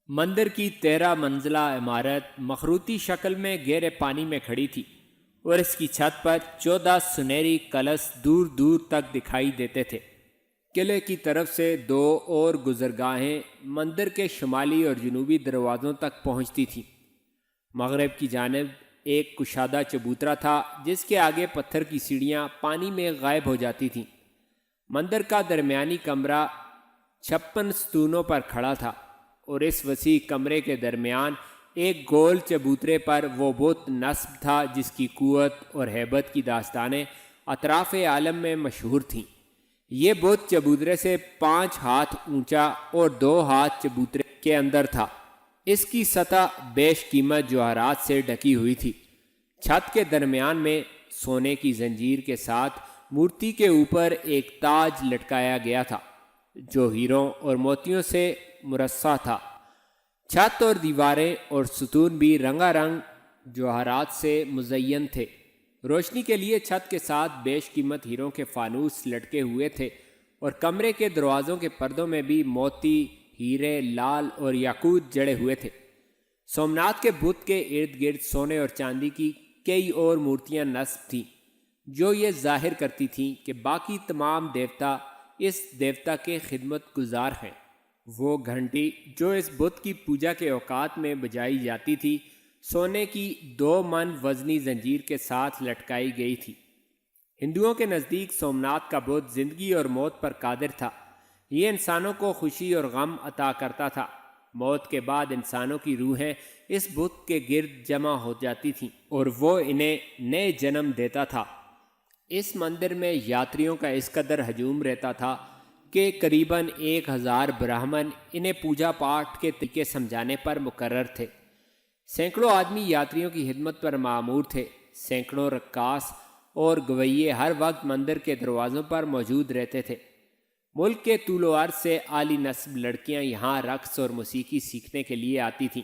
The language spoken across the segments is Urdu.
مندر کی 13 منزلہ عمارت مخروطی شکل میں گہرے پانی میں کھڑی تھی اور اس کی چھت پر 14 سنہری کلش دور دور تک دکھائی دیتے تھے۔ قلعے کی طرف سے 2 اور گزرگاہیں مندر کے شمالی اور جنوبی دروازوں تک پہنچتی تھیں۔ مغرب کی جانب ایک کشادہ چبوترا تھا جس کے آگے پتھر کی سیڑھیاں پانی میں غائب ہو جاتی تھیں۔ مندر کا درمیانی کمرہ 56 ستونوں پر کھڑا تھا اور اس وسیع کمرے کے درمیان ایک گول چبوترے پر وہ بت نصب تھا جس کی قوت اور ہیبت کی داستانیں اطراف عالم میں مشہور تھیں۔ یہ بت چبوترے سے 5 ہاتھ اونچا اور 2 ہاتھ چبوترے کے اندر تھا۔ اس کی سطح بیش قیمت جواہرات سے ڈھکی ہوئی تھی۔ چھت کے درمیان میں سونے کی زنجیر کے ساتھ مورتی کے اوپر ایک تاج لٹکایا گیا تھا جو ہیروں اور موتیوں سے مرصع تھا۔ چھت اور دیواریں اور ستون بھی رنگا رنگ جواہرات سے مزین تھے۔ روشنی کے لیے چھت کے ساتھ بیش قیمت ہیروں کے فانوس لٹکے ہوئے تھے اور کمرے کے دروازوں کے پردوں میں بھی موتی، ہیرے، لال اور یاقوت جڑے ہوئے تھے۔ سومناتھ کے بت کے ارد گرد سونے اور چاندی کی کئی اور مورتیاں نصب تھیں جو یہ ظاہر کرتی تھیں کہ باقی تمام دیوتا اس دیوتا کے خدمت گزار ہیں۔ وہ گھنٹی جو اس بت کی پوجا کے اوقات میں بجائی جاتی تھی سونے کی 2 من وزنی زنجیر کے ساتھ لٹکائی گئی تھی۔ ہندوؤں کے نزدیک سومناتھ کا بت زندگی اور موت پر قادر تھا۔ یہ انسانوں کو خوشی اور غم عطا کرتا تھا۔ موت کے بعد انسانوں کی روحیں اس بت کے گرد جمع ہو جاتی تھیں اور وہ انہیں نئے جنم دیتا تھا۔ اس مندر میں یاتریوں کا اس قدر ہجوم رہتا تھا کہ قریباً 1000 برہمن انہیں پوجا پاٹ کے طریقے سمجھانے پر مقرر تھے۔ سینکڑوں آدمی یاتریوں کی خدمت پر مامور تھے۔ سینکڑوں رقاص اور گویے ہر وقت مندر کے دروازوں پر موجود رہتے تھے۔ ملک کے طول و عرض سے اعلی نسب لڑکیاں یہاں رقص اور موسیقی سیکھنے کے لیے آتی تھیں۔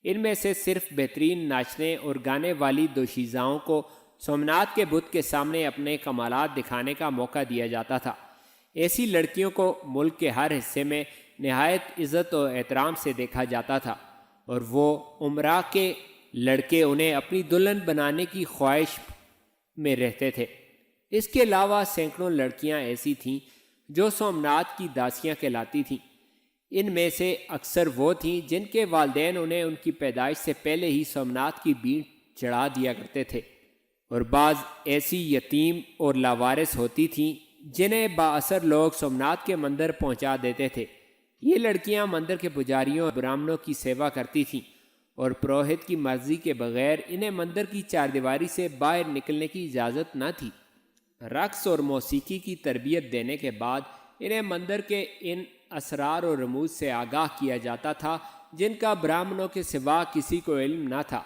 ان میں سے صرف بہترین ناچنے اور گانے والی دوشیزاؤں کو سومناتھ کے بت کے سامنے اپنے کمالات دکھانے کا موقع دیا جاتا تھا۔ ایسی لڑکیوں کو ملک کے ہر حصے میں نہایت عزت و احترام سے دیکھا جاتا تھا اور وہ امراء کے لڑکے انہیں اپنی دلہن بنانے کی خواہش میں رہتے تھے۔ اس کے علاوہ سینکڑوں لڑکیاں ایسی تھیں جو سومناتھ کی داسیاں کہلاتی تھیں۔ ان میں سے اکثر وہ تھیں جن کے والدین انہیں ان کی پیدائش سے پہلے ہی سومناتھ کی بینٹ چڑھا دیا کرتے تھے، اور بعض ایسی یتیم اور لاوارث ہوتی تھیں جنہیں بااثر لوگ سومناتھ کے مندر پہنچا دیتے تھے۔ یہ لڑکیاں مندر کے پجاریوں اور برہمنوں کی سیوا کرتی تھیں اور پروہت کی مرضی کے بغیر انہیں مندر کی چاردیواری سے باہر نکلنے کی اجازت نہ تھی۔ رقص اور موسیقی کی تربیت دینے کے بعد انہیں مندر کے ان اسرار و رموز سے آگاہ کیا جاتا تھا جن کا برہمنوں کے سوا کسی کو علم نہ تھا۔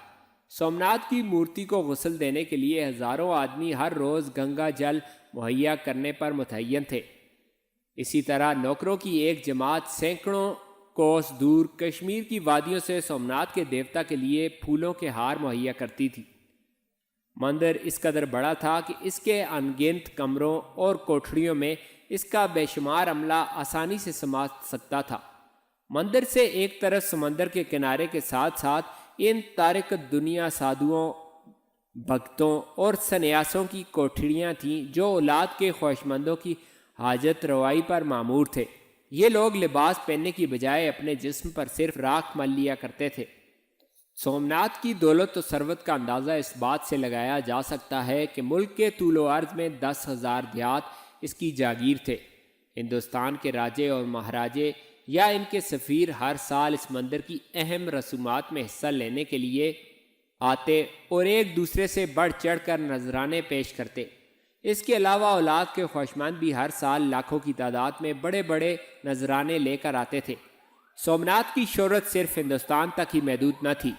سومناتھ کی مورتی کو غسل دینے کے لیے ہزاروں آدمی ہر روز گنگا جل مہیا کرنے پر متعین تھے۔ اسی طرح نوکروں کی ایک جماعت سینکڑوں کوس دور کشمیر کی وادیوں سے سومناتھ کے دیوتا کے لیے پھولوں کے ہار مہیا کرتی تھی۔ مندر اس قدر بڑا تھا کہ اس کے انگنت کمروں اور کوٹھڑیوں میں اس کا بے شمار عملہ آسانی سے سما سکتا تھا۔ مندر سے ایک طرف سمندر کے کنارے کے ساتھ ساتھ ان تارک دنیا سادھوؤں، بھگتوں اور سنیاسوں کی کوٹھڑیاں تھیں جو اولاد کے خواہشمندوں کی حاجت روائی پر مامور تھے۔ یہ لوگ لباس پہننے کی بجائے اپنے جسم پر صرف راکھ مل لیا کرتے تھے۔ سومناتھ کی دولت و ثروت کا اندازہ اس بات سے لگایا جا سکتا ہے کہ ملک کے طول و عرض میں 10,000 دیہات اس کی جاگیر تھے۔ ہندوستان کے راجے اور مہاراجے یا ان کے سفیر ہر سال اس مندر کی اہم رسومات میں حصہ لینے کے لیے آتے اور ایک دوسرے سے بڑھ چڑھ کر نذرانے پیش کرتے۔ اس کے علاوہ اولاد کے خواہشمند بھی ہر سال لاکھوں کی تعداد میں بڑے بڑے نذرانے لے کر آتے تھے۔ سومناتھ کی شہرت صرف ہندوستان تک ہی محدود نہ تھی۔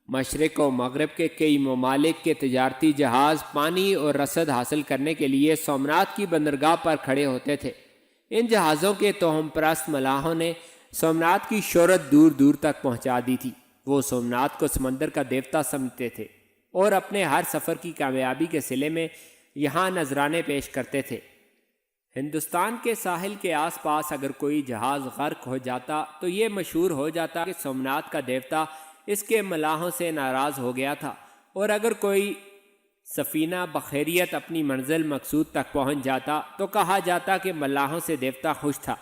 مشرق و مغرب کے کئی ممالک کے تجارتی جہاز پانی اور رسد حاصل کرنے کے لیے سومناتھ کی بندرگاہ پر کھڑے ہوتے تھے۔ ان جہازوں کے توہم پرست ملاحوں نے سومناتھ کی شہرت دور دور تک پہنچا دی تھی۔ وہ سومناتھ کو سمندر کا دیوتا سمجھتے تھے اور اپنے ہر سفر کی کامیابی کے صلے میں یہاں نذرانے پیش کرتے تھے۔ ہندوستان کے ساحل کے آس پاس اگر کوئی جہاز غرق ہو جاتا تو یہ مشہور ہو جاتا کہ سومناتھ کا دیوتا اس کے ملاحوں سے ناراض ہو گیا تھا، اور اگر کوئی سفینہ بخیریت اپنی منزل مقصود تک پہنچ جاتا تو کہا جاتا کہ ملاحوں سے دیوتا خوش تھا۔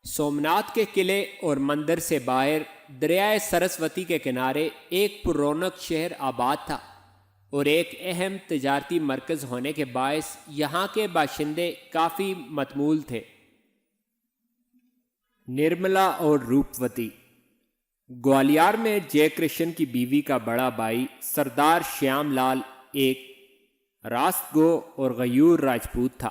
سومناتھ کے قلعے اور مندر سے باہر دریائے سرسوتی کے کنارے ایک پر رونق شہر آباد تھا، اور ایک اہم تجارتی مرکز ہونے کے باعث یہاں کے باشندے کافی متمول تھے۔ نرملا اور روپوتی۔ گوالیار میں جے کرشن کی بیوی کا بڑا بھائی سردار شیام لال ایک راست گو اور غیور راجپوت تھا۔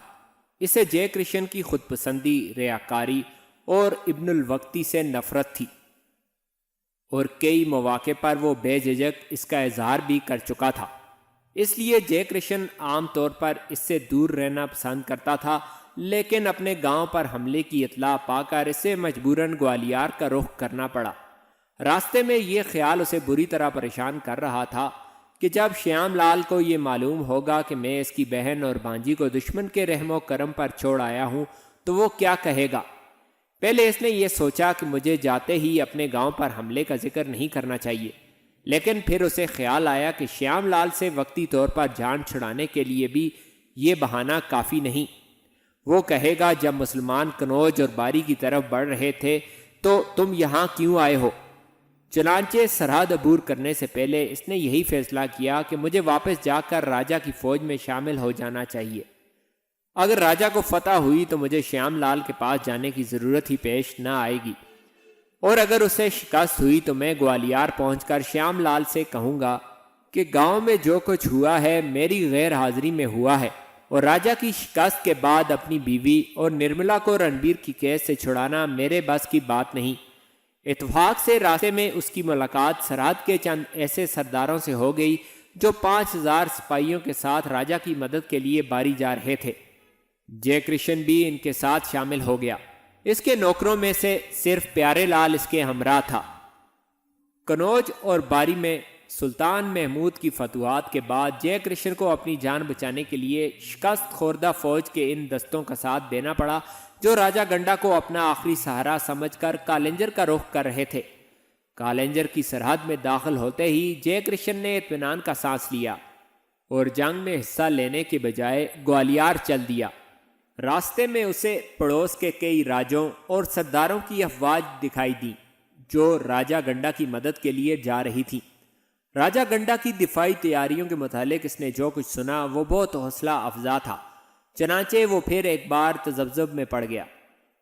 اسے جے کرشن کی خود پسندی، ریاکاری اور ابن الوقتی سے نفرت تھی، اور کئی مواقع پر وہ بے جھجک اس کا اظہار بھی کر چکا تھا۔ اس لیے جے کرشن عام طور پر اس سے دور رہنا پسند کرتا تھا، لیکن اپنے گاؤں پر حملے کی اطلاع پا کر اسے مجبوراً گوالیار کا رخ کرنا پڑا۔ راستے میں یہ خیال اسے بری طرح پریشان کر رہا تھا کہ جب شیام لال کو یہ معلوم ہوگا کہ میں اس کی بہن اور بھانجی کو دشمن کے رحم و کرم پر چھوڑ آیا ہوں تو وہ کیا کہے گا۔ پہلے اس نے یہ سوچا کہ مجھے جاتے ہی اپنے گاؤں پر حملے کا ذکر نہیں کرنا چاہیے، لیکن پھر اسے خیال آیا کہ شیام لال سے وقتی طور پر جان چھڑانے کے لیے بھی یہ بہانہ کافی نہیں۔ وہ کہے گا جب مسلمان کنوج اور باری کی طرف بڑھ رہے تھے تو تم یہاں کیوں آئے ہو؟ چنانچہ سرحد عبور کرنے سے پہلے اس نے یہی فیصلہ کیا کہ مجھے واپس جا کر راجہ کی فوج میں شامل ہو جانا چاہیے۔ اگر راجہ کو فتح ہوئی تو مجھے شیام لال کے پاس جانے کی ضرورت ہی پیش نہ آئے گی، اور اگر اسے شکست ہوئی تو میں گوالیار پہنچ کر شیام لال سے کہوں گا کہ گاؤں میں جو کچھ ہوا ہے میری غیر حاضری میں ہوا ہے، اور راجہ کی شکست کے بعد اپنی بیوی اور نرملا کو رنبیر کی قید سے چھڑانا میرے بس کی بات نہیں۔ اتفاق سے راستے میں اس کی ملاقات سرحد کے چند ایسے سرداروں سے ہو گئی جو 5000 سپاہیوں کے ساتھ راجہ کی مدد کے لیے باری جا رہے تھے۔ جے کرشن بھی ان کے ساتھ شامل ہو گیا۔ اس کے نوکروں میں سے صرف پیارے لال اس کے ہمراہ تھا۔ کنوج اور باری میں سلطان محمود کی فتوحات کے بعد جے کرشن کو اپنی جان بچانے کے لیے شکست خوردہ فوج کے ان دستوں کا ساتھ دینا پڑا جو راجہ گنڈا کو اپنا آخری سہارا سمجھ کر کالنجر کا رخ کر رہے تھے۔ کالنجر کی سرحد میں داخل ہوتے ہی جے کرشن نے اطمینان کا سانس لیا اور جنگ میں حصہ لینے کے بجائے گوالیار چل دیا۔ راستے میں اسے پڑوس کے کئی راجوں اور سرداروں کی افواج دکھائی دی جو راجہ گنڈا کی مدد کے لیے جا رہی تھی۔ راجہ گنڈا کی دفاعی تیاریوں کے متعلق اس نے جو کچھ سنا وہ بہت حوصلہ افزا تھا، چنانچہ وہ پھر ایک بار تذبذب میں پڑ گیا۔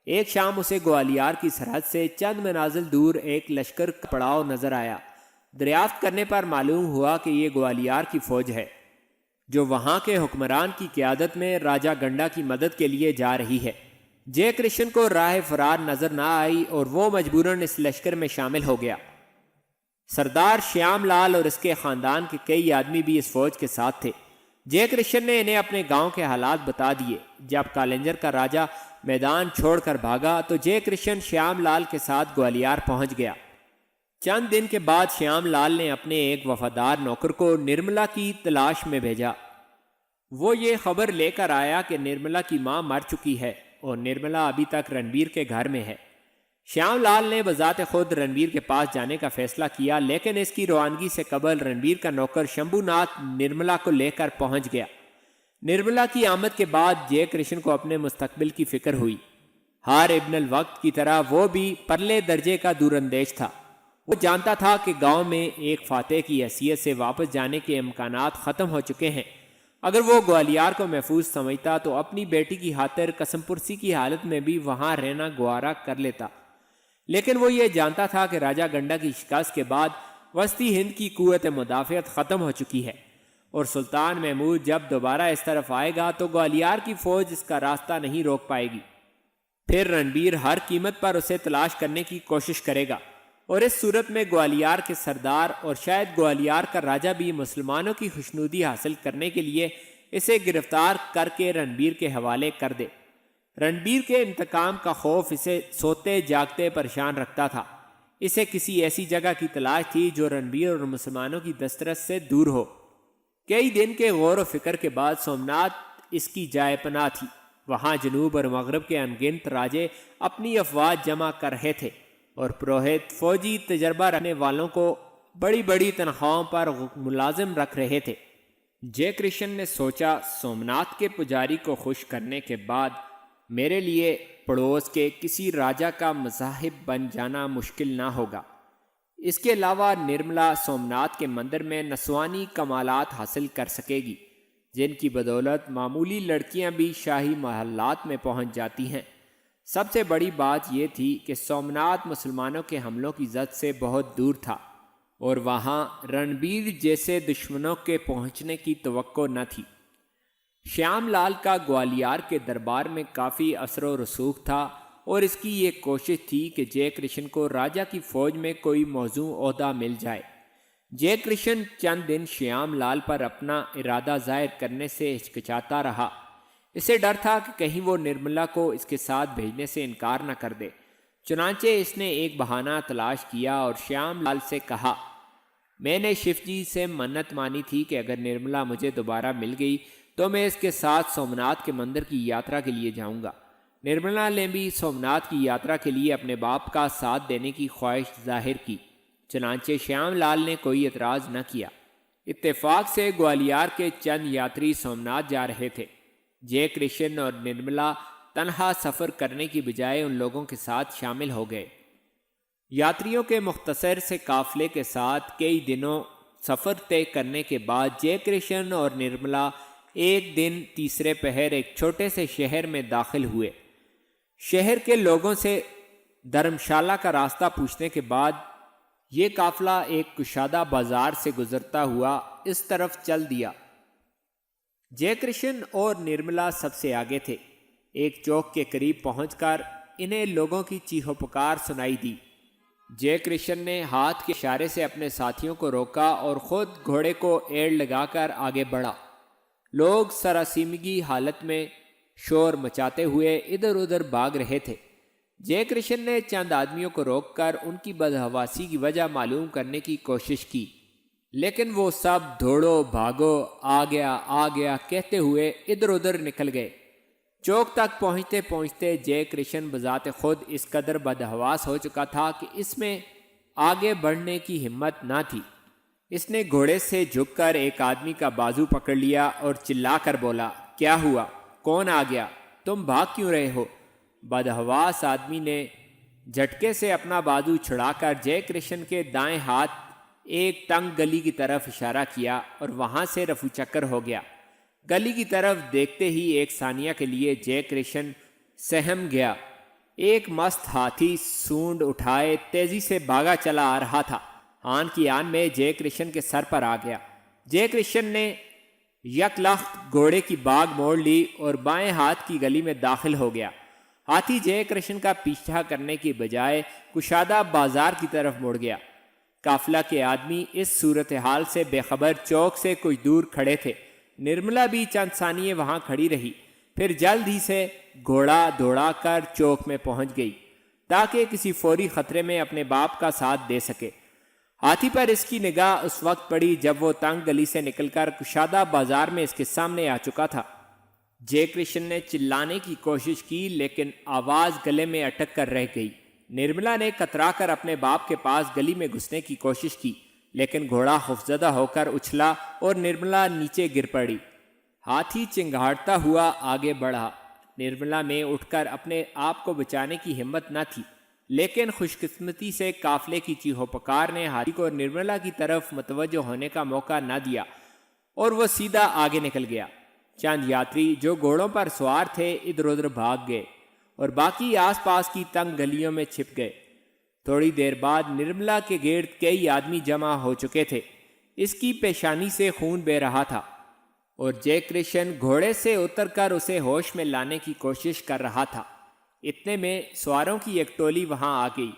ایک شام اسے گوالیار کی سرحد سے چند منازل دور ایک لشکر کا پڑاؤ نظر آیا۔ دریافت کرنے پر معلوم ہوا کہ یہ گوالیار کی فوج ہے جو وہاں کے حکمران کی قیادت میں راجہ گنڈا کی مدد کے لیے جا رہی ہے۔ جے کرشن کو راہ فرار نظر نہ آئی اور وہ مجبوراً اس لشکر میں شامل ہو گیا۔ سردار شیام لال اور اس کے خاندان کے کئی آدمی بھی اس فوج کے ساتھ تھے۔ جے کرشن نے انہیں اپنے گاؤں کے حالات بتا دیے۔ جب کالنجر کا راجہ میدان چھوڑ کر بھاگا تو جے کرشن شیام لال کے ساتھ گوالیار پہنچ گیا۔ چند دن کے بعد شیام لال نے اپنے ایک وفادار نوکر کو نرملا کی تلاش میں بھیجا۔ وہ یہ خبر لے کر آیا کہ نرملا کی ماں مر چکی ہے اور نرملا ابھی تک رنبیر کے گھر میں ہے۔ شیام لال نے بذات خود رنبیر کے پاس جانے کا فیصلہ کیا، لیکن اس کی روانگی سے قبل رنبیر کا نوکر شمبھو ناتھ نرملا کو لے کر پہنچ گیا۔ نرملا کی آمد کے بعد جے کرشن کو اپنے مستقبل کی فکر ہوئی۔ ہار ابن الوقت کی طرح وہ بھی پرلے درجے کا دور اندیش تھا۔ وہ جانتا تھا کہ گاؤں میں ایک فاتح کی حیثیت سے واپس جانے کے امکانات ختم ہو چکے ہیں۔ اگر وہ گوالیار کو محفوظ سمجھتا تو اپنی بیٹی کی خاطر قسم پرسی کی حالت میں بھی وہاں رہنا گوارا کر لیتا، لیکن وہ یہ جانتا تھا کہ راجہ گنڈا کی شکست کے بعد وسطی ہند کی قوت مدافعت ختم ہو چکی ہے، اور سلطان محمود جب دوبارہ اس طرف آئے گا تو گوالیار کی فوج اس کا راستہ نہیں روک پائے گی۔ پھر رنبیر ہر قیمت پر اسے تلاش کرنے کی کوشش کرے گا، اور اس صورت میں گوالیار کے سردار اور شاید گوالیار کا راجہ بھی مسلمانوں کی خوشنودی حاصل کرنے کے لیے اسے گرفتار کر کے رنبیر کے حوالے کر دے۔ رنبیر کے انتقام کا خوف اسے سوتے جاگتے پریشان رکھتا تھا۔ اسے کسی ایسی جگہ کی تلاش تھی جو رنبیر اور مسلمانوں کی دسترس سے دور ہو۔ کئی دن کے غور و فکر کے بعد سومناتھ اس کی جائے پناہ تھی۔ وہاں جنوب اور مغرب کے انگنت راجے اپنی افواج جمع کر رہے تھے اور پروہت فوجی تجربہ رکھنے والوں کو بڑی بڑی تنخواہوں پر ملازم رکھ رہے تھے۔ جے کرشن نے سوچا سومناتھ کے پجاری کو خوش کرنے کے بعد میرے لیے پڑوس کے کسی راجا کا مصاحب بن جانا مشکل نہ ہوگا۔ اس کے علاوہ نرملا سومناتھ کے مندر میں نسوانی کمالات حاصل کر سکے گی، جن کی بدولت معمولی لڑکیاں بھی شاہی محلات میں پہنچ جاتی ہیں۔ سب سے بڑی بات یہ تھی کہ سومناتھ مسلمانوں کے حملوں کی زد سے بہت دور تھا اور وہاں رنبیر جیسے دشمنوں کے پہنچنے کی توقع نہ تھی۔ شیام لال کا گوالیار کے دربار میں کافی اثر و رسوخ تھا اور اس کی یہ کوشش تھی کہ جے کرشن کو راجا کی فوج میں کوئی موزوں عہدہ مل جائے۔ جے کرشن چند دن شیام لال پر اپنا ارادہ ظاہر کرنے سے ہچکچاتا رہا۔ اسے ڈر تھا کہ کہیں وہ نرملا کو اس کے ساتھ بھیجنے سے انکار نہ کر دے۔ چنانچہ اس نے ایک بہانہ تلاش کیا اور شیام لال سے کہا، میں نے شیو جی سے منت مانی تھی کہ اگر نرملا مجھے دوبارہ مل گئی تو میں اس کے ساتھ سومناتھ کے مندر کی یاترا کے لیے جاؤں گا۔ نرملا نے بھی سومناتھ کی یاترا کے لیے اپنے باپ کا ساتھ دینے کی خواہش ظاہر کی، چنانچہ شیام لال نے کوئی اعتراض نہ کیا۔ اتفاق سے گوالیار کے چند یاتری سومناتھ جا رہے تھے۔ جے کرشن اور نرملا تنہا سفر کرنے کی بجائے ان لوگوں کے ساتھ شامل ہو گئے۔ یاتریوں کے مختصر سے قافلے کے ساتھ کئی دنوں سفر طے کرنے کے بعد جے کرشن اور نرملا ایک دن تیسرے پہر ایک چھوٹے سے شہر میں داخل ہوئے۔ شہر کے لوگوں سے دھرمشالہ کا راستہ پوچھنے کے بعد یہ قافلہ ایک کشادہ بازار سے گزرتا ہوا اس طرف چل دیا۔ جے کرشن اور نرملا سب سے آگے تھے۔ ایک چوک کے قریب پہنچ کر انہیں لوگوں کی چیخو پکار سنائی دی۔ جے کرشن نے ہاتھ کے اشارے سے اپنے ساتھیوں کو روکا اور خود گھوڑے کو ایڑ لگا کر آگے بڑھا۔ لوگ سراسیمگی حالت میں شور مچاتے ہوئے ادھر ادھر بھاگ رہے تھے۔ جے کرشن نے چند آدمیوں کو روک کر ان کی بدحواسی کی وجہ معلوم کرنے کی کوشش کی، لیکن وہ سب دوڑو بھاگو آ گیا کہتے ہوئے ادھر ادھر نکل گئے۔ چوک تک پہنچتے پہنچتے جے کرشن بذات خود اس قدر بدحواس ہو چکا تھا کہ اس میں آگے بڑھنے کی ہمت نہ تھی۔ اس نے گھوڑے سے جھک کر ایک آدمی کا بازو پکڑ لیا اور چلا کر بولا، کیا ہوا؟ کون آ گیا؟ تم بھاگ کیوں رہے ہو؟ بدحواس آدمی نے جھٹکے سے اپنا بازو چھڑا کر جے کرشن کے دائیں ہاتھ ایک تنگ گلی کی طرف اشارہ کیا اور وہاں سے رفو چکر ہو گیا۔ گلی کی طرف دیکھتے ہی ایک ثانیہ کے لیے جے کرشن سہم گیا۔ ایک مست ہاتھی سونڈ اٹھائے تیزی سے بھاگا چلا آ رہا تھا۔ آن کی آن میں جے کرشن کے سر پر آ گیا۔ جے کرشن نے یک لخت گھوڑے کی باگ موڑ لی اور بائیں ہاتھ کی گلی میں داخل ہو گیا۔ ہاتھی جے کرشن کا پیچھا کرنے کی بجائے کشادہ بازار کی طرف مڑ گیا۔ قافلہ کے آدمی اس صورتحال سے بے خبر چوک سے کچھ دور کھڑے تھے۔ نرملا بھی چند ثانیے وہاں کھڑی رہی، پھر جلد ہی سے گھوڑا دوڑا کر چوک میں پہنچ گئی تاکہ کسی فوری خطرے میں اپنے باپ کا ساتھ دے سکے۔ ہاتھی پر اس کی نگاہ اس وقت پڑی جب وہ تنگ گلی سے نکل کر کشادہ بازار میں اس کے سامنے آ چکا تھا۔ جے کرشن نے چلانے کی کوشش کی لیکن آواز گلے میں اٹک کر رہ گئی۔ نرملا نے کترا کر اپنے باپ کے پاس گلی میں گھسنے کی کوشش کی، لیکن گھوڑا خوفزدہ ہو کر اچھلا اور نرملا نیچے گر پڑی۔ ہاتھی چنگھاڑتا ہوا آگے بڑھا۔ نرملا میں اٹھ کر اپنے آپ کو بچانے کی ہمت نہ تھی، لیکن خوش قسمتی سے قافلے کی چیخو پکار نے ہاتھی کو نرملا کی طرف متوجہ ہونے کا موقع نہ دیا اور وہ سیدھا آگے نکل گیا۔ چند یاتری جو گھوڑوں پر سوار تھے ادھر ادھر بھاگ گئے اور باقی آس پاس کی تنگ گلیوں میں چھپ گئے۔ تھوڑی دیر بعد نرملا کے گرد کئی آدمی جمع ہو چکے تھے۔ اس کی پیشانی سے خون بہہ رہا تھا اور جے کرشن گھوڑے سے اتر کر اسے ہوش میں لانے کی کوشش کر رہا تھا۔ اتنے میں سواروں کی ایک ٹولی وہاں آ گئی۔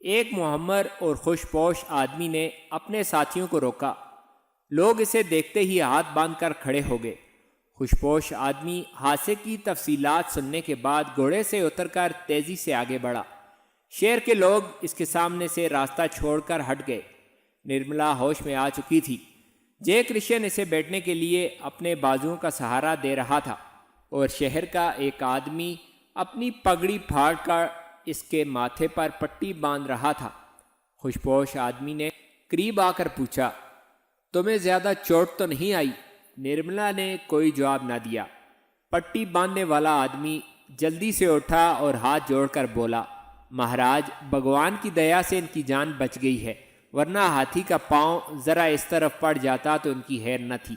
ایک معمر اور خوش پوش آدمی نے اپنے ساتھیوں کو روکا۔ لوگ اسے دیکھتے ہی ہاتھ باندھ کر کھڑے ہو گئے۔ خوش پوش آدمی حادثے کی تفصیلات سننے کے بعد گھوڑے سے اتر کر تیزی سے آگے بڑھا۔ شہر کے لوگ اس کے سامنے سے راستہ چھوڑ کر ہٹ گئے۔ نرملا ہوش میں آ چکی تھی۔ جے کرشن اسے بیٹھنے کے لیے اپنے بازوؤں کا سہارا دے رہا تھا۔ اور شہر کا ایک آدمی اپنی پگڑی پھاڑ کر اس کے ماتھے پر پٹی باندھ رہا تھا۔ خوشپوش آدمی نے قریب آ کر پوچھا، تمہیں زیادہ چوٹ تو نہیں آئی؟ نرملا نے کوئی جواب نہ دیا۔ پٹی باندھنے والا آدمی جلدی سے اٹھا اور ہاتھ جوڑ کر بولا، مہاراج، بھگوان کی دیا سے ان کی جان بچ گئی ہے، ورنہ ہاتھی کا پاؤں ذرا اس طرف پڑ جاتا تو ان کی خیر نہ تھی،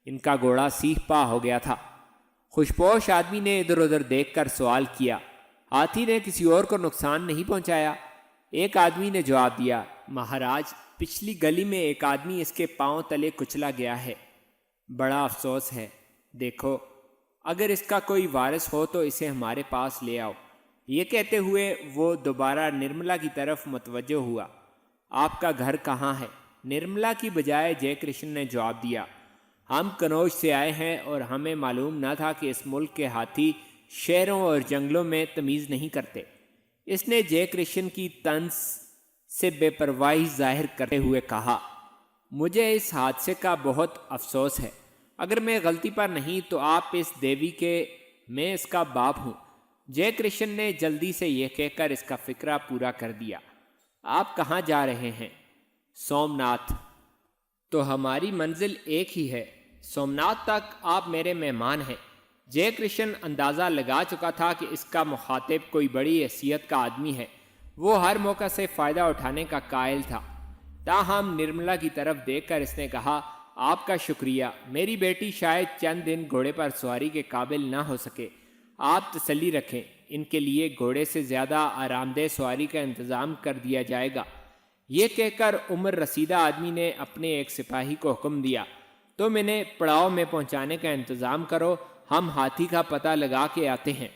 ان کا گھوڑا سیخ پا ہو گیا تھا۔ خوشپوش آدمی نے ادھر ادھر دیکھ کر سوال کیا، ہاتھی نے کسی اور کو نقصان نہیں پہنچایا؟ ایک آدمی نے جواب دیا، مہاراج، پچھلی گلی میں ایک آدمی اس کے پاؤں تلے کچلا گیا ہے، بڑا افسوس ہے، دیکھو اگر اس کا کوئی وارث ہو تو اسے ہمارے پاس لے آؤ۔ یہ کہتے ہوئے وہ دوبارہ نرملا کی طرف متوجہ ہوا۔ آپ کا گھر کہاں ہے؟ نرملا کی بجائے جے کرشن نے جواب دیا، ہم کنوج سے آئے ہیں اور ہمیں معلوم نہ تھا کہ اس ملک کے ہاتھی شہروں اور جنگلوں میں تمیز نہیں کرتے۔ اس نے جے کرشن کی طنز سے بے پرواہی ظاہر کرتے ہوئے کہا، مجھے اس حادثے کا بہت افسوس ہے، اگر میں غلطی پر نہیں تو آپ اس دیوی کے، میں اس کا باپ ہوں۔ جے کرشن نے جلدی سے یہ کہہ کر اس کا فکرہ پورا کر دیا۔ آپ کہاں جا رہے ہیں؟ سومناتھ۔ تو ہماری منزل ایک ہی ہے، سومناتھ تک آپ میرے مہمان ہیں۔ جے کرشن اندازہ لگا چکا تھا کہ اس کا مخاطب کوئی بڑی حیثیت کا آدمی ہے، وہ ہر موقع سے فائدہ اٹھانے کا قائل تھا۔ تاہم نرملا کی طرف دیکھ کر اس نے کہا، آپ کا شکریہ، میری بیٹی شاید چند دن گھوڑے پر سواری کے قابل نہ ہو سکے، آپ تسلی رکھیں، ان کے لیے گھوڑے سے زیادہ آرام دہ سواری کا انتظام کر دیا جائے گا۔ یہ کہہ کر عمر رسیدہ آدمی نے اپنے ایک سپاہی کو حکم دیا، تم انہیں پڑاؤ میں پہنچانے کا انتظام کرو، ہم ہاتھی کا پتہ لگا کے آتے ہیں۔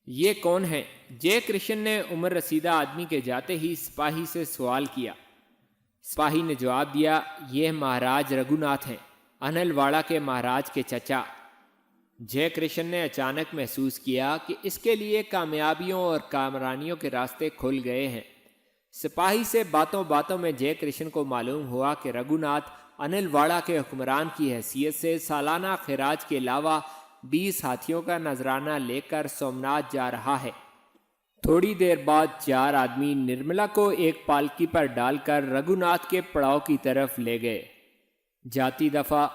یہ کون ہے؟ جے کرشن نے عمر رسیدہ آدمی کے جاتے ہی سپاہی سے سوال کیا۔ سپاہی نے جواب دیا، یہ مہاراج رگھوناتھ ہیں، انل واڑہ کے مہاراج کے چچا۔ جے کرشن نے اچانک محسوس کیا کہ اس کے لیے کامیابیوں اور کامرانیوں کے راستے کھل گئے ہیں۔ سپاہی سے باتوں باتوں میں جے کرشن کو معلوم ہوا کہ رگھوناتھ انل واڑہ کے حکمران کی حیثیت سے سالانہ خراج کے علاوہ 20 ہاتھیوں کا نذرانہ لے کر سومناتھ جا رہا ہے۔ تھوڑی دیر بعد 4 آدمی نرملا کو ایک پالکی پر ڈال کر رگھوناتھ کے پڑاؤ کی طرف لے گئے۔ جاتی دفعہ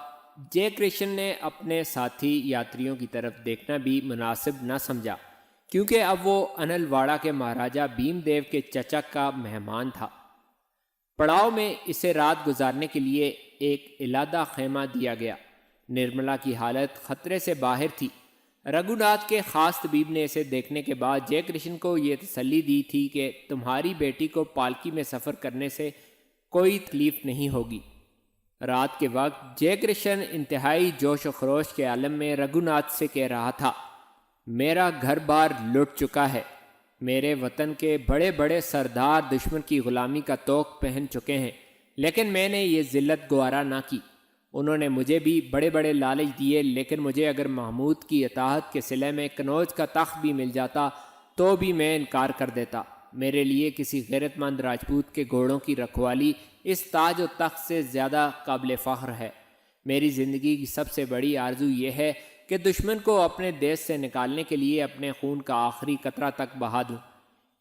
جے کرشن نے اپنے ساتھی یاتریوں کی طرف دیکھنا بھی مناسب نہ سمجھا، کیونکہ اب وہ انل واڑہ کے مہاراجہ بھیم دیو کے چچا کا مہمان تھا۔ پڑاؤ میں اسے رات گزارنے کے لیے ایک علادہ خیمہ دیا گیا۔ نرملا کی حالت خطرے سے باہر تھی۔ رگھوناتھ کے خاص طبیب نے اسے دیکھنے کے بعد جے کرشن کو یہ تسلی دی تھی کہ تمہاری بیٹی کو پالکی میں سفر کرنے سے کوئی تکلیف نہیں ہوگی۔ رات کے وقت جے کرشن انتہائی جوش و خروش کے عالم میں رگھوناتھ سے کہہ رہا تھا، میرا گھر بار لٹ چکا ہے، میرے وطن کے بڑے بڑے سردار دشمن کی غلامی کا طوق پہن چکے ہیں، لیکن میں نے یہ ذلت گوارا نہ کی۔ انہوں نے مجھے بھی بڑے بڑے لالچ دیے، لیکن مجھے اگر محمود کی اطاعت کے صلے میں کنوج کا تخت بھی مل جاتا تو بھی میں انکار کر دیتا۔ میرے لیے کسی غیرت مند راجپوت کے گھوڑوں کی رکھوالی اس تاج و تخت سے زیادہ قابل فخر ہے۔ میری زندگی کی سب سے بڑی آرزو یہ ہے کہ دشمن کو اپنے دیش سے نکالنے کے لیے اپنے خون کا آخری قطرہ تک بہا دوں۔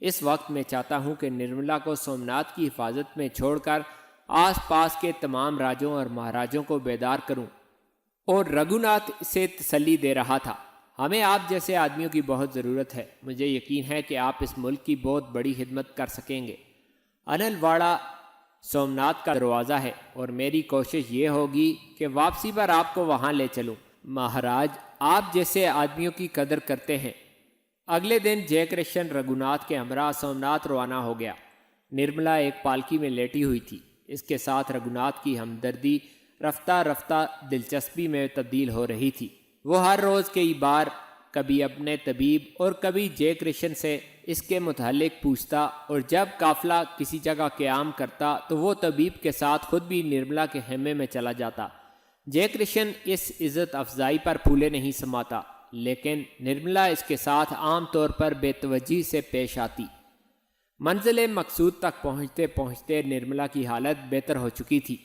اس وقت میں چاہتا ہوں کہ نرملا کو سومناتھ کی حفاظت میں چھوڑ کر آس پاس کے تمام راجوں اور مہاراجوں کو بیدار کروں۔ اور رگھوناتھ اسے تسلی دے رہا تھا، ہمیں آپ جیسے آدمیوں کی بہت ضرورت ہے، مجھے یقین ہے کہ آپ اس ملک کی بہت بڑی خدمت کر سکیں گے۔ انل واڑہ سومناتھ کا دروازہ ہے اور میری کوشش یہ ہوگی کہ واپسی پر آپ کو وہاں لے چلوں۔ مہاراج آپ جیسے آدمیوں کی قدر کرتے ہیں۔ اگلے دن جے کرشن رگھوناتھ کے ہمراہ سومناتھ روانہ ہو گیا۔ نرملا ایک پالکی میں لیٹی ہوئی تھی، اس کے ساتھ رگھوناتھ کی ہمدردی رفتہ رفتہ دلچسپی میں تبدیل ہو رہی تھی۔ وہ ہر روز کئی بار کبھی اپنے طبیب اور کبھی جے کرشن سے اس کے متعلق پوچھتا، اور جب قافلہ کسی جگہ قیام کرتا تو وہ طبیب کے ساتھ خود بھی نرملا کے خیمے میں چلا جاتا۔ جے کرشن اس عزت افزائی پر پھولے نہیں سماتا، لیکن نرملا اس کے ساتھ عام طور پر بے توجہی سے پیش آتی۔ منزل مقصود تک پہنچتے پہنچتے نرملا کی حالت بہتر ہو چکی تھی۔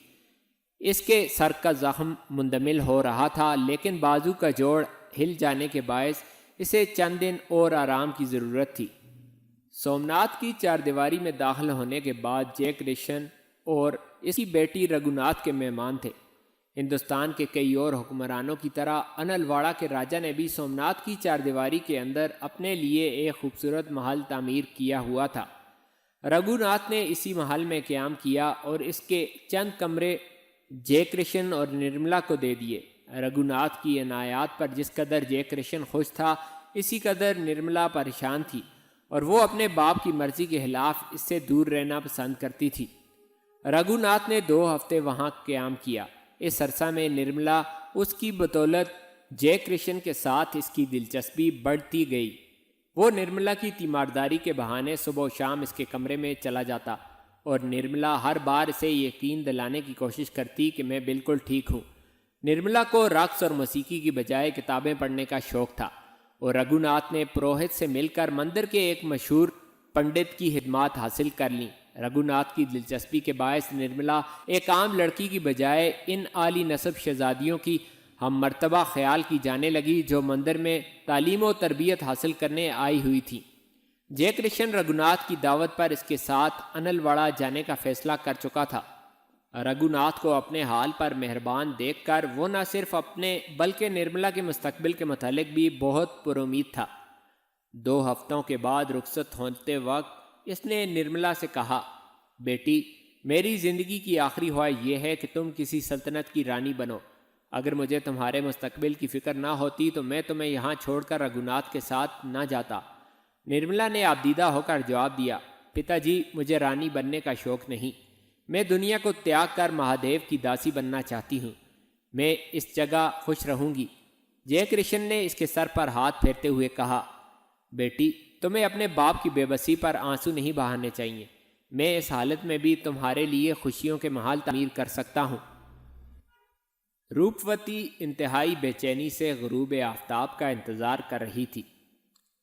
اس کے سر کا زخم مندمل ہو رہا تھا، لیکن بازو کا جوڑ ہل جانے کے باعث اسے چند دن اور آرام کی ضرورت تھی۔ سومناتھ کی چاردیواری میں داخل ہونے کے بعد جے کرشن اور اس کی بیٹی رگھوناتھ کے مہمان تھے۔ ہندوستان کے کئی اور حکمرانوں کی طرح انلواڑہ کے راجا نے بھی سومناتھ کی چاردیواری کے اندر اپنے لیے ایک خوبصورت محل تعمیر کیا ہوا تھا۔ رگھوناتھ نے اسی محل میں قیام کیا اور اس کے چند کمرے جے کرشن اور نرملا کو دے دیے۔ رگھوناتھ کی عنایات پر جس قدر جے کرشن خوش تھا، اسی قدر نرملا پریشان تھی اور وہ اپنے باپ کی مرضی کے خلاف اس سے دور رہنا پسند کرتی تھی۔ رگھوناتھ نے 2 ہفتے وہاں قیام کیا۔ اس عرصہ میں نرملا اس کی بدولت جے کرشن کے ساتھ اس کی دلچسپی بڑھتی گئی۔ وہ نرملا کی تیمارداری کے بہانے صبح و شام اس کے کمرے میں چلا جاتا اور نرملا ہر بار اسے یقین دلانے کی کوشش کرتی کہ میں بالکل ٹھیک ہوں۔ نرملا کو رقص اور موسیقی کی بجائے کتابیں پڑھنے کا شوق تھا اور رگھوناتھ نے پروہت سے مل کر مندر کے ایک مشہور پنڈت کی خدمات حاصل کر لیں۔ رگھوناتھ کی دلچسپی کے باعث نرملا ایک عام لڑکی کی بجائے ان عالی نسب شہزادیوں کی ہم مرتبہ خیال کی جانے لگی جو مندر میں تعلیم و تربیت حاصل کرنے آئی ہوئی تھی۔ جے کرشن رگھوناتھ کی دعوت پر اس کے ساتھ انلواڑہ جانے کا فیصلہ کر چکا تھا۔ رگھوناتھ کو اپنے حال پر مہربان دیکھ کر وہ نہ صرف اپنے بلکہ نرملا کے مستقبل کے متعلق بھی بہت پر امید تھا۔ 2 ہفتوں کے بعد رخصت ہوتے وقت اس نے نرملا سے کہا، بیٹی، میری زندگی کی آخری خواہش یہ ہے کہ تم کسی سلطنت کی رانی بنو۔ اگر مجھے تمہارے مستقبل کی فکر نہ ہوتی تو میں تمہیں یہاں چھوڑ کر رگھوناتھ کے ساتھ نہ جاتا۔ نرملا نے آبدیدہ ہو کر جواب دیا، پتا جی، مجھے رانی بننے کا شوق نہیں، میں دنیا کو تیاگ کر مہادیو کی داسی بننا چاہتی ہوں۔ میں اس جگہ خوش رہوں گی۔ جے کرشن نے اس کے سر پر ہاتھ پھیرتے ہوئے کہا، بیٹی، تمہیں اپنے باپ کی بے بسی پر آنسو نہیں بہانے چاہیے۔ میں اس حالت میں بھی تمہارے لیے خوشیوں کے محل تعمیر کر سکتا ہوں۔ روپوتی انتہائی بے چینی سے غروب آفتاب کا انتظار کر رہی تھی۔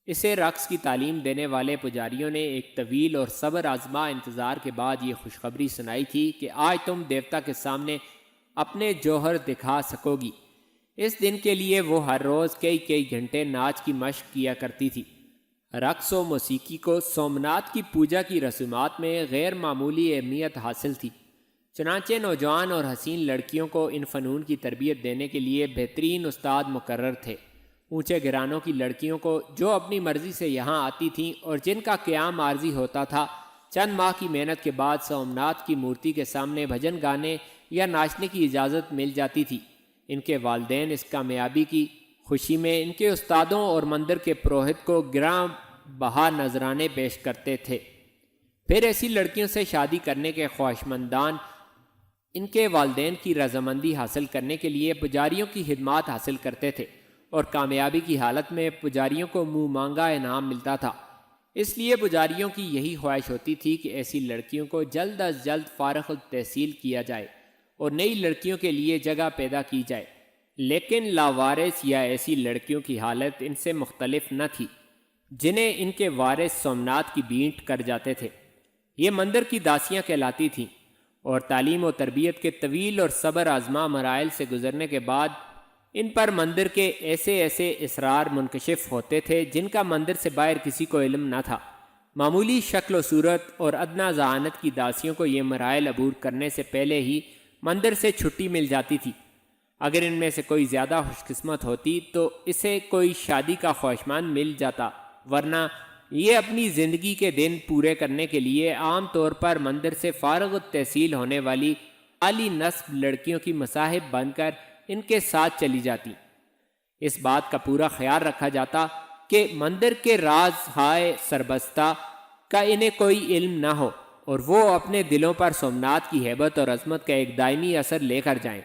اسے رقص کی تعلیم دینے والے پجاریوں نے ایک طویل اور صبر آزما انتظار کے بعد یہ خوشخبری سنائی تھی کہ آج تم دیوتا کے سامنے اپنے جوہر دکھا سکو گی۔ اس دن کے لیے وہ ہر روز کئی گھنٹے ناچ کی مشق کیا کرتی تھی۔ رقص و موسیقی کو سومناتھ کی پوجا کی رسومات میں غیر معمولی اہمیت حاصل تھی، چنانچہ نوجوان اور حسین لڑکیوں کو ان فنون کی تربیت دینے کے لیے بہترین استاد مقرر تھے۔ اونچے گھرانوں کی لڑکیوں کو جو اپنی مرضی سے یہاں آتی تھیں اور جن کا قیام عارضی ہوتا تھا، چند ماہ کی محنت کے بعد سومناتھ کی مورتی کے سامنے بھجن گانے یا ناچنے کی اجازت مل جاتی تھی۔ ان کے والدین اس کامیابی کی خوشی میں ان کے استادوں اور مندر کے پروہت کو گراں بہا نذرانے پیش کرتے تھے۔ پھر ایسی لڑکیوں سے شادی کرنے کے خواہشمندان ان کے والدین کی رضامندی حاصل کرنے کے لیے پجاریوں کی خدمات حاصل کرتے تھے اور کامیابی کی حالت میں پجاریوں کو منہ مانگا انعام ملتا تھا۔ اس لیے پجاریوں کی یہی خواہش ہوتی تھی کہ ایسی لڑکیوں کو جلد از جلد فارغ التحصیل کیا جائے اور نئی لڑکیوں کے لیے جگہ پیدا کی جائے، لیکن لاوارث یا ایسی لڑکیوں کی حالت ان سے مختلف نہ تھی جنہیں ان کے وارث سومناتھ کی بینٹ کر جاتے تھے۔ یہ مندر کی داسیاں کہلاتی تھیں اور تعلیم و تربیت کے طویل اور صبر آزما مراحل سے گزرنے کے بعد ان پر مندر کے ایسے اسرار منکشف ہوتے تھے جن کا مندر سے باہر کسی کو علم نہ تھا۔ معمولی شکل و صورت اور ادنا ذہانت کی داسیوں کو یہ مراحل عبور کرنے سے پہلے ہی مندر سے چھٹی مل جاتی تھی۔ اگر ان میں سے کوئی زیادہ خوش قسمت ہوتی تو اسے کوئی شادی کا خواہشمند مل جاتا، ورنہ یہ اپنی زندگی کے دن پورے کرنے کے لیے عام طور پر مندر سے فارغ التحصیل ہونے والی اعلی نسب لڑکیوں کی مصاحب بن کر ان کے ساتھ چلی جاتی۔ اس بات کا پورا خیال رکھا جاتا کہ مندر کے راز ہائے سربستہ کا انہیں کوئی علم نہ ہو اور وہ اپنے دلوں پر سومناتھ کی ہیبت اور عظمت کا ایک دائمی اثر لے کر جائیں۔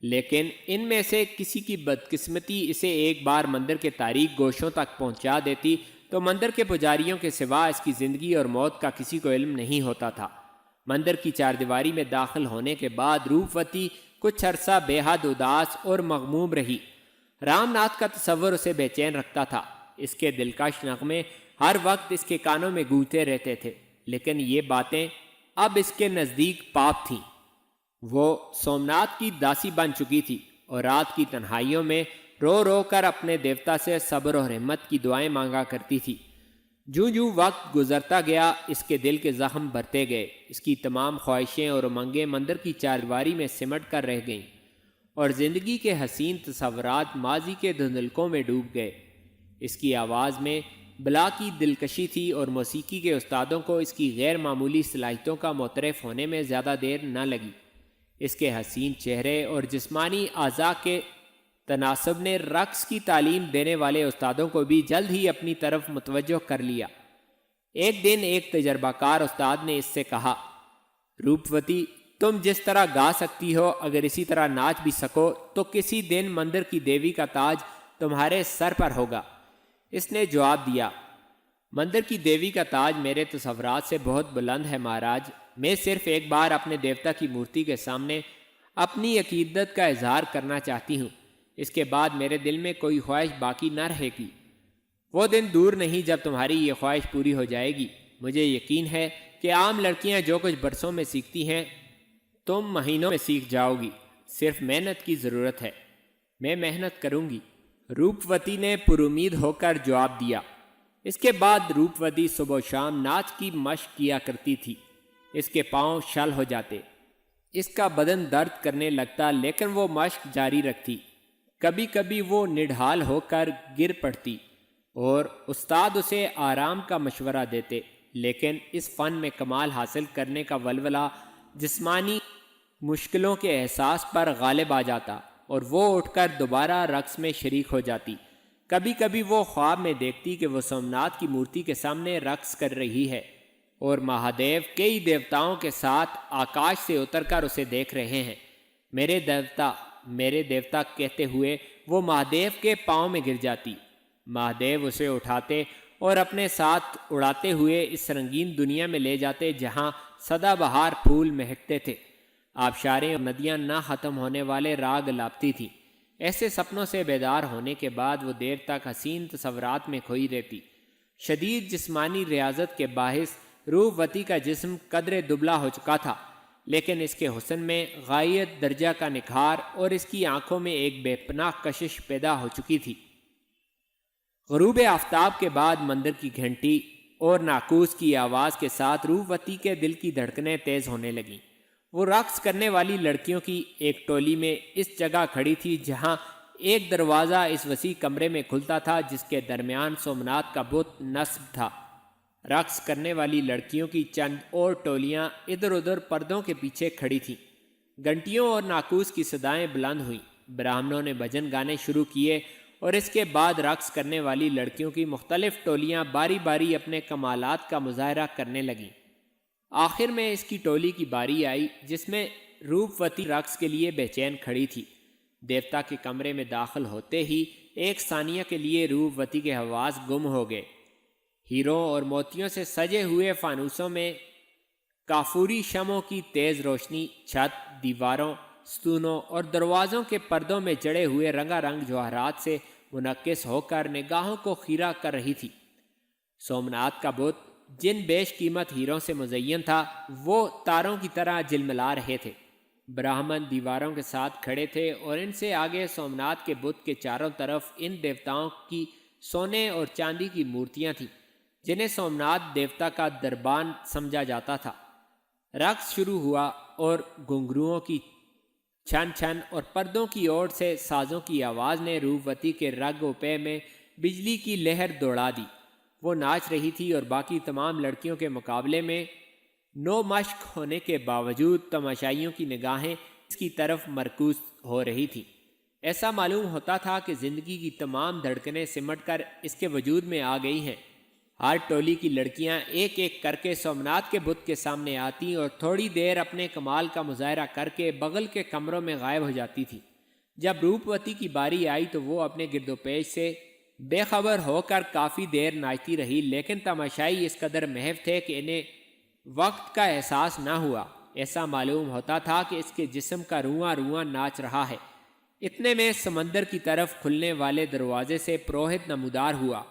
لیکن ان میں سے کسی کی بدقسمتی اسے ایک بار مندر کے تاریک گوشوں تک پہنچا دیتی تو مندر کے پجاریوں کے سوا اس کی زندگی اور موت کا کسی کو علم نہیں ہوتا تھا۔ مندر کی چاردیواری میں داخل ہونے کے بعد روپوتی کچھ عرصہ بے حد اداس اور مغموم رہی۔ رام ناتھ کا تصور اسے بے چین رکھتا تھا۔ اس کے دلکش نغمے ہر وقت اس کے کانوں میں گونجتے رہتے تھے، لیکن یہ باتیں اب اس کے نزدیک پاپ تھیں۔ وہ سومناتھ کی داسی بن چکی تھی اور رات کی تنہائیوں میں رو رو کر اپنے دیوتا سے صبر و رحمت کی دعائیں مانگا کرتی تھی۔ جوں جوں وقت گزرتا گیا اس کے دل کے زخم بھرتے گئے، اس کی تمام خواہشیں اور امنگیں مندر کی چاردیواری میں سمٹ کر رہ گئیں اور زندگی کے حسین تصورات ماضی کے دھندلکوں میں ڈوب گئے۔ اس کی آواز میں بلا کی دلکشی تھی اور موسیقی کے استادوں کو اس کی غیر معمولی صلاحیتوں کا معترف ہونے میں زیادہ دیر نہ لگی۔ اس کے حسین چہرے اور جسمانی اعضاء کے تناسب نے رقص کی تعلیم دینے والے استادوں کو بھی جلد ہی اپنی طرف متوجہ کر لیا۔ ایک دن ایک تجربہ کار استاد نے اس سے کہا، روپوتی، تم جس طرح گا سکتی ہو اگر اسی طرح ناچ بھی سکو تو کسی دن مندر کی دیوی کا تاج تمہارے سر پر ہوگا۔ اس نے جواب دیا، مندر کی دیوی کا تاج میرے تصورات سے بہت بلند ہے مہاراج۔ میں صرف ایک بار اپنے دیوتا کی مورتی کے سامنے اپنی عقیدت کا اظہار کرنا چاہتی ہوں، اس کے بعد میرے دل میں کوئی خواہش باقی نہ رہے گی۔ وہ دن دور نہیں جب تمہاری یہ خواہش پوری ہو جائے گی۔ مجھے یقین ہے کہ عام لڑکیاں جو کچھ برسوں میں سیکھتی ہیں تم مہینوں میں سیکھ جاؤ گی، صرف محنت کی ضرورت ہے۔ میں محنت کروں گی، روپوتی نے پر امید ہو کر جواب دیا۔ اس کے بعد روپوتی صبح و شام ناچ کی مشق کیا کرتی تھی۔ اس کے پاؤں شل ہو جاتے، اس کا بدن درد کرنے لگتا، لیکن وہ مشق جاری رکھتی۔ کبھی کبھی وہ نڈھال ہو کر گر پڑتی اور استاد اسے آرام کا مشورہ دیتے، لیکن اس فن میں کمال حاصل کرنے کا ولولہ جسمانی مشکلوں کے احساس پر غالب آ جاتا اور وہ اٹھ کر دوبارہ رقص میں شریک ہو جاتی۔ کبھی کبھی وہ خواب میں دیکھتی کہ وہ سومناتھ کی مورتی کے سامنے رقص کر رہی ہے اور مہادیو کئی دیوتاؤں کے ساتھ آکاش سے اتر کر اسے دیکھ رہے ہیں۔ میرے دیوتا، میرے دیوتا کہتے ہوئے وہ مہادیو کے پاؤں میں گر جاتی۔ مہادیو اسے اٹھاتے اور اپنے ساتھ اڑاتے ہوئے اس رنگین دنیا میں لے جاتے جہاں سدا بہار پھول مہکتے تھے، آبشاریں اور ندیاں نہ ختم ہونے والے راگ الاپتی تھیں۔ ایسے سپنوں سے بیدار ہونے کے بعد وہ دیر تک حسین تصورات میں کھوئی رہتی۔ شدید جسمانی ریاضت کے باعث روپوتی کا جسم قدرے دبلا ہو چکا تھا، لیکن اس کے حسن میں غایت درجہ کا نکھار اور اس کی آنکھوں میں ایک بے پناہ کشش پیدا ہو چکی تھی۔ غروب آفتاب کے بعد مندر کی گھنٹی اور ناقوس کی آواز کے ساتھ روپوتی کے دل کی دھڑکنیں تیز ہونے لگیں۔ وہ رقص کرنے والی لڑکیوں کی ایک ٹولی میں اس جگہ کھڑی تھی جہاں ایک دروازہ اس وسیع کمرے میں کھلتا تھا جس کے درمیان سومناتھ کا بت نصب تھا۔ رقص کرنے والی لڑکیوں کی چند اور ٹولیاں ادھر ادھر پردوں کے پیچھے کھڑی تھیں۔ گھنٹیوں اور ناقوس کی صدائیں بلند ہوئیں، براہمنوں نے بھجن گانے شروع کیے اور اس کے بعد رقص کرنے والی لڑکیوں کی مختلف ٹولیاں باری باری اپنے کمالات کا مظاہرہ کرنے لگیں۔ آخر میں اس کی ٹولی کی باری آئی جس میں روپوتی رقص کے لیے بے چین کھڑی تھی۔ دیوتا کے کمرے میں داخل ہوتے ہی ایک ثانیہ کے لیے روپوتی کے حواس گم ہو گئے۔ ہیروں اور موتیوں سے سجے ہوئے فانوسوں میں کافوری شمعوں کی تیز روشنی چھت، دیواروں، ستونوں اور دروازوں کے پردوں میں جڑے ہوئے رنگا رنگ جواہرات سے منعکس ہو کر نگاہوں کو خیرہ کر رہی تھی۔ سومناتھ کا بت جن بیش قیمت ہیروں سے مزین تھا وہ تاروں کی طرح جلملا رہے تھے۔ براہمن دیواروں کے ساتھ کھڑے تھے اور ان سے آگے سومناتھ کے بت کے چاروں طرف ان دیوتاؤں کی سونے اور چاندی کی مورتیاں تھیں جنہیں سومناتھ دیوتا کا دربان سمجھا جاتا تھا۔ رقص شروع ہوا اور گھنگروؤں کی چھن چھن اور پردوں کی اوٹ سے سازوں کی آواز نے روپوتی کے رگ و پے میں بجلی کی لہر دوڑا دی۔ وہ ناچ رہی تھی اور باقی تمام لڑکیوں کے مقابلے میں نو مشق ہونے کے باوجود تماشائیوں کی نگاہیں اس کی طرف مرکوز ہو رہی تھیں۔ ایسا معلوم ہوتا تھا کہ زندگی کی تمام دھڑکنیں سمٹ کر اس کے وجود میں آ گئی ہیں۔ ہر ٹولی کی لڑکیاں ایک ایک کر کے سومناتھ کے بت کے سامنے آتی اور تھوڑی دیر اپنے کمال کا مظاہرہ کر کے بغل کے کمروں میں غائب ہو جاتی تھی۔ جب روپوتی کی باری آئی تو وہ اپنے گرد و پیش سے بے خبر ہو کر کافی دیر ناچتی رہی، لیکن تماشائی اس قدر محو تھے کہ انہیں وقت کا احساس نہ ہوا۔ ایسا معلوم ہوتا تھا کہ اس کے جسم کا رواں رواں ناچ رہا ہے۔ اتنے میں سمندر کی طرف کھلنے والے دروازے سے پروہت نمودار ہوا۔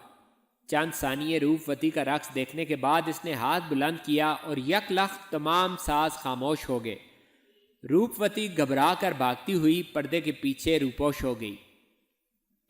چند ثانیے روپوتی کا رقص دیکھنے کے بعد اس نے ہاتھ بلند کیا اور یک لخت تمام ساز خاموش ہو گئے۔ روپوتی گھبرا کر بھاگتی ہوئی پردے کے پیچھے روپوش ہو گئی۔